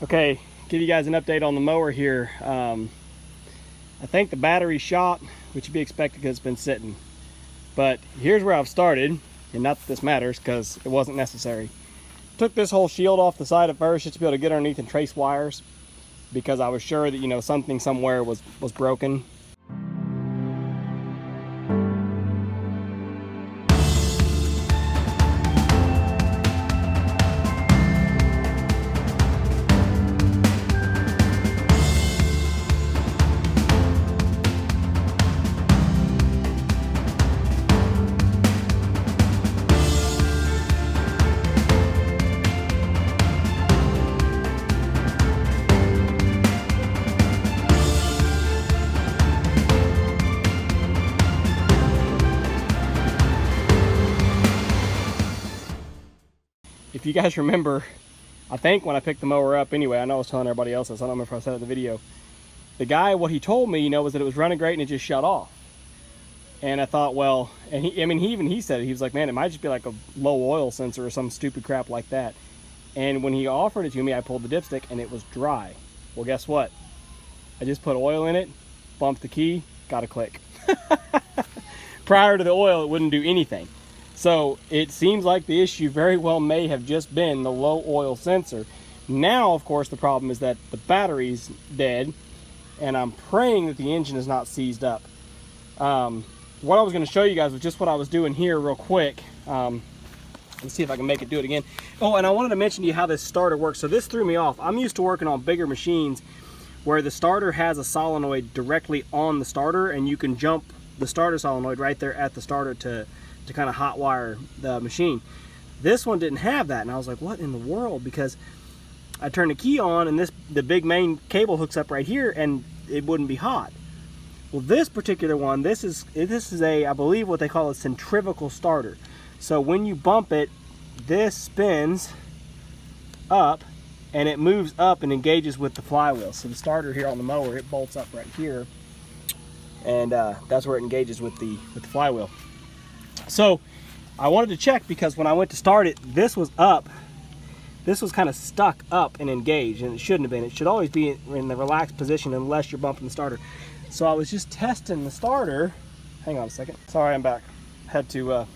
Okay, give you guys an update on the mower here. I think the battery's shot, which would be expected because it's been sitting. But here's where I've started, and not that this matters because it wasn't necessary. Took this whole shield off the side at first just to be able to get underneath and trace wires, because I was sure that, you know, something somewhere was broken. If you guys remember, I think when I picked the mower up, anyway, I know I was telling everybody else this, I don't remember if I said it in the video. The guy, what he told me, you know, was that it was running great and it just shut off. And I thought, well, and he said it, he was like, man, it might just be like a low oil sensor or some stupid crap like that. And when he offered it to me, I pulled the dipstick and it was dry. Well, guess what? I just put oil in it, bumped the key, got a click. Prior to the oil, it wouldn't do anything. So it seems like the issue very well may have just been the low oil sensor. Now, of course, the problem is that the battery's dead, and I'm praying that the engine is not seized up. What I was going to show you guys was just what I was doing here real quick. Let's see if I can make it do it again. Oh, and I wanted to mention to you how this starter works. So this threw me off. I'm used to working on bigger machines where the starter has a solenoid directly on the starter, and you can jump the starter solenoid right there at the starter to kind of hot wire the machine. This one didn't have that, and I was like, what in the world? Because I turned the key on and the big main cable hooks up right here and it wouldn't be hot. Well, this particular one, this is a, I believe what they call a centrifugal starter. So when you bump it, this spins up and it moves up and engages with the flywheel. So the starter here on the mower, it bolts up right here, and that's where it engages with the flywheel. So I wanted to check, because when I went to start it, this was up. This was kind of stuck up and engaged, and it shouldn't have been. It should always be in the relaxed position unless you're bumping the starter. So I was just testing the starter. Hang on a second. Sorry, I'm back. Had to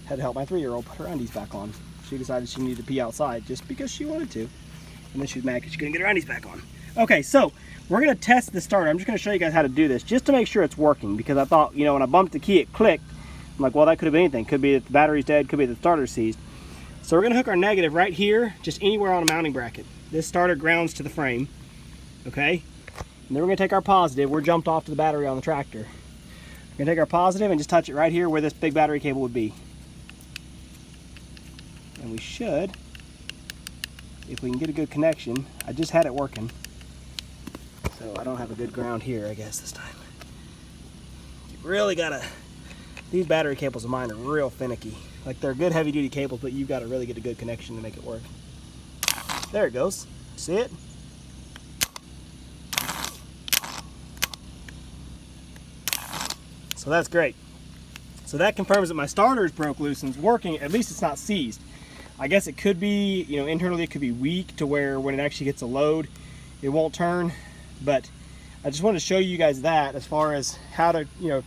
help my 3-year-old put her undies back on. She decided she needed to pee outside just because she wanted to. And then she was mad because she couldn't get her undies back on. Okay, so we're going to test the starter. I'm just going to show you guys how to do this just to make sure it's working, because I thought, you know, when I bumped the key, it clicked. I'm like, well, that could have been anything. Could be that the battery's dead, could be that the starter's seized. So we're gonna hook our negative right here, just anywhere on a mounting bracket. This starter grounds to the frame, okay? And then we're gonna take our positive. We're jumped off to the battery on the tractor. We're gonna take our positive and just touch it right here where this big battery cable would be. And we should, if we can get a good connection. I just had it working, so I don't have a good ground here, I guess, this time. You really gotta, these battery cables of mine are real finicky. Like, they're good heavy duty cables, but you've got to really get a good connection to make it work. There it goes. See it? So that's great. So that confirms that my starter is broke loose and it's working. At least it's not seized. I guess it could be, you know, internally it could be weak to where when it actually gets a load, it won't turn. But I just wanted to show you guys that as far as how to, you know,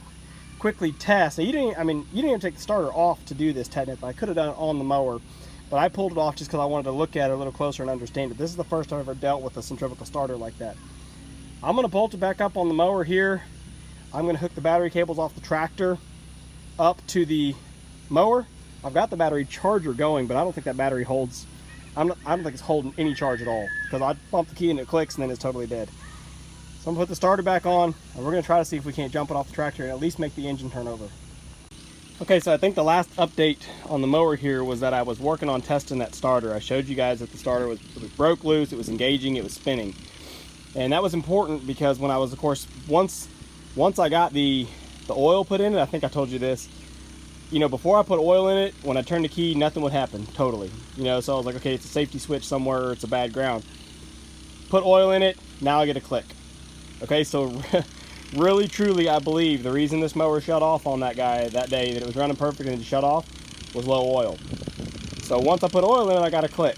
quickly test. So you didn't even take the starter off to do this technically. I could have done it on the mower, but I pulled it off just because I wanted to look at it a little closer and understand it. This is the first time I've ever dealt with a centrifugal starter like that. I'm going to bolt it back up on the mower here. I'm going to hook the battery cables off the tractor up to the mower. I've got the battery charger going, but I don't think that battery holds. I don't think it's holding any charge at all, because I bump the key and it clicks and then it's totally dead. So I'm going to put the starter back on, and we're going to try to see if we can't jump it off the tractor and at least make the engine turn over. Okay, so I think the last update on the mower here was that I was working on testing that starter. I showed you guys that the starter was broke loose, it was engaging, it was spinning. And that was important because when I was, of course, once I got the oil put in it, I think I told you this, you know, before I put oil in it, when I turned the key, nothing would happen, totally. You know, so I was like, okay, it's a safety switch somewhere, or it's a bad ground. Put oil in it, now I get a click. Okay, so really, truly, I believe the reason this mower shut off on that guy that day, that it was running perfect and it shut off, was low oil. So once I put oil in it, I got a click.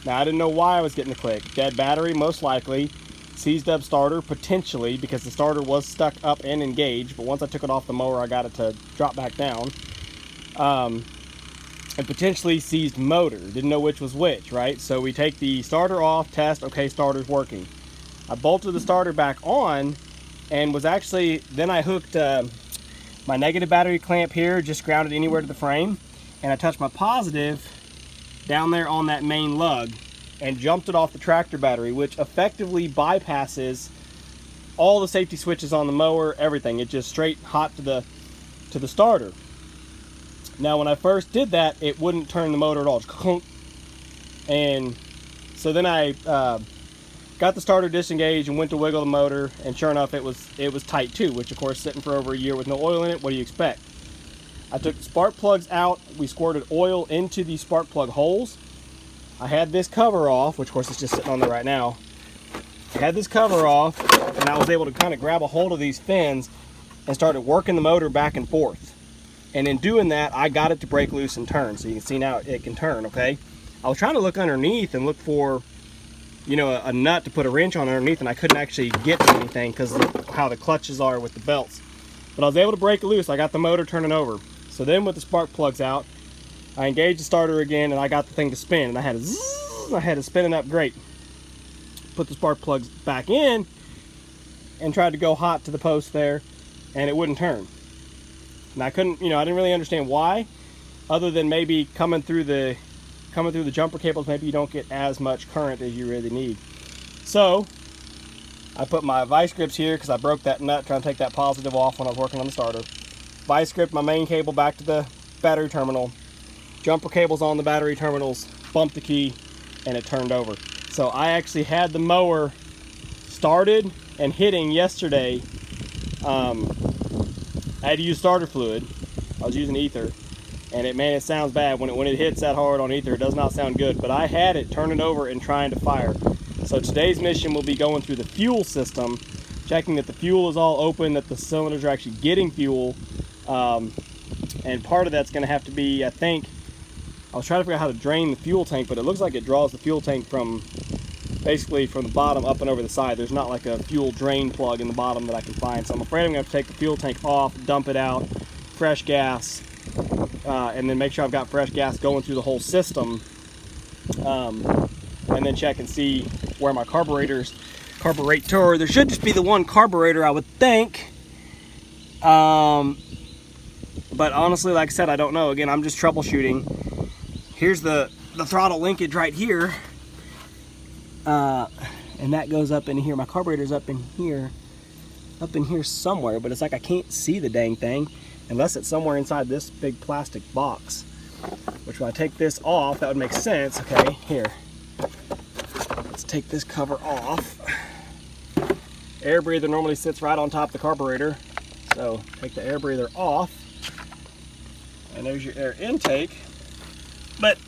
Now I didn't know why I was getting the click. Dead battery, most likely. Seized up starter, potentially, because the starter was stuck up and engaged, but once I took it off the mower, I got it to drop back down. And potentially seized motor. Didn't know which was which, right? So we take the starter off, test, okay, starter's working. I bolted the starter back on, and was actually, then I hooked my negative battery clamp here, just grounded anywhere to the frame, and I touched my positive down there on that main lug and jumped it off the tractor battery, which effectively bypasses all the safety switches on the mower, everything. It just straight hot to the starter. Now when I first did that, it wouldn't turn the motor at all. And so then I got the starter disengaged and went to wiggle the motor, and sure enough it was tight too, which of course sitting for over a year with no oil in it, what do you expect? I took the spark plugs out, we squirted oil into these spark plug holes. I had this cover off, which of course is just sitting on there right now. I had this cover off, and I was able to kind of grab a hold of these fins and started working the motor back and forth. And in doing that, I got it to break loose and turn. So you can see now it can turn, okay? I was trying to look underneath and look for, you know, a nut to put a wrench on underneath, and I couldn't actually get to anything because of how the clutches are with the belts. But I was able to break it loose. I got the motor turning over. So then with the spark plugs out, I engaged the starter again, and I got the thing to spin, and I had it spinning up great. Put the spark plugs back in and tried to go hot to the post there, and it wouldn't turn. And I couldn't, you know, I didn't really understand why, other than maybe coming through the jumper cables, maybe you don't get as much current as you really need. So I put my vice grips here because I broke that nut trying to take that positive off when I was working on the starter. Vice grip my main cable back to the battery terminal. Jumper cables on the battery terminals, bumped the key, and it turned over. So I actually had the mower started and hitting yesterday. I had to use starter fluid. I was using ether, and it sounds bad when it hits that hard on ether. It does not sound good, but I had it turning over and trying to fire. So today's mission will be going through the fuel system, checking that the fuel is all open, that the cylinders are actually getting fuel, and part of that's going to have to be, I think, I was trying to figure out how to drain the fuel tank, but it looks like it draws the fuel tank from basically from the bottom up and over the side. There's not like a fuel drain plug in the bottom that I can find, so I'm afraid I'm going to have to take the fuel tank off, dump it out, fresh gas, and then make sure I've got fresh gas going through the whole system, and then check and see where my carburetor, there should just be the one carburetor, I would think, but honestly, like I said, I don't know. Again, I'm just troubleshooting. Here's the throttle linkage right here, and that goes up in here. My carburetor's up in here somewhere, but it's like I can't see the dang thing unless it's somewhere inside this big plastic box, which when I take this off, that would make sense. Okay, here, let's take this cover off. Air breather normally sits right on top of the carburetor, so take the air breather off, and there's your air intake. But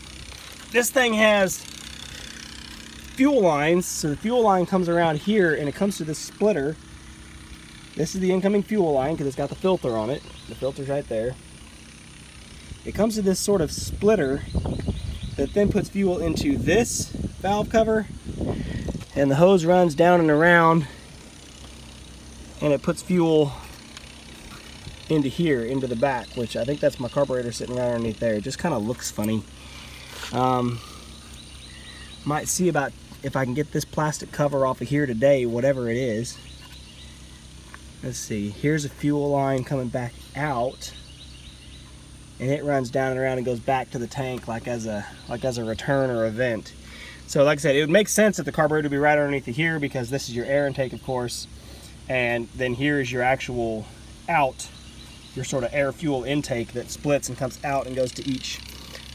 this thing has fuel lines, so the fuel line comes around here and it comes to this splitter. This is the incoming fuel line because it's got the filter on it. The filter's right there. It comes to this sort of splitter that then puts fuel into this valve cover, and the hose runs down and around, and it puts fuel into here, into the back, which I think that's my carburetor sitting right underneath there. It just kind of looks funny. Might see about if I can get this plastic cover off of here today, whatever it is. Let's see, here's a fuel line coming back out, and it runs down and around and goes back to the tank like as a return or a vent. So like I said, it would make sense if the carburetor would be right underneath of here, because this is your air intake, of course, and then here is your actual out, your sort of air fuel intake that splits and comes out and goes to each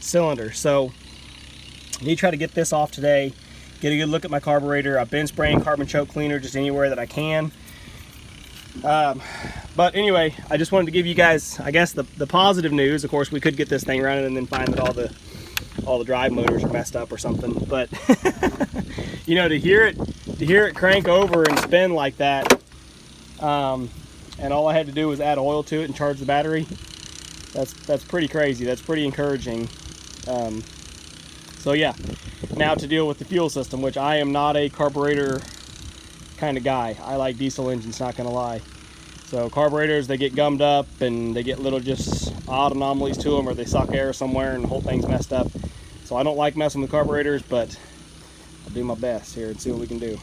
cylinder. So I need to try to get this off today, get a good look at my carburetor. I've been spraying carbon choke cleaner just anywhere that I can. But anyway, I just wanted to give you guys, I guess, the positive news. Of course, we could get this thing running and then find that all the drive motors are messed up or something. But you know, to hear it crank over and spin like that, and all I had to do was add oil to it and charge the battery. That's pretty crazy. That's pretty encouraging. So yeah, Now to deal with the fuel system, which I am not a carburetor kind of guy. I like diesel engines, not gonna lie. So carburetors, they get gummed up and they get little just odd anomalies to them, or they suck air somewhere and the whole thing's messed up. So I don't like messing with carburetors, but I'll do my best here and see what we can do.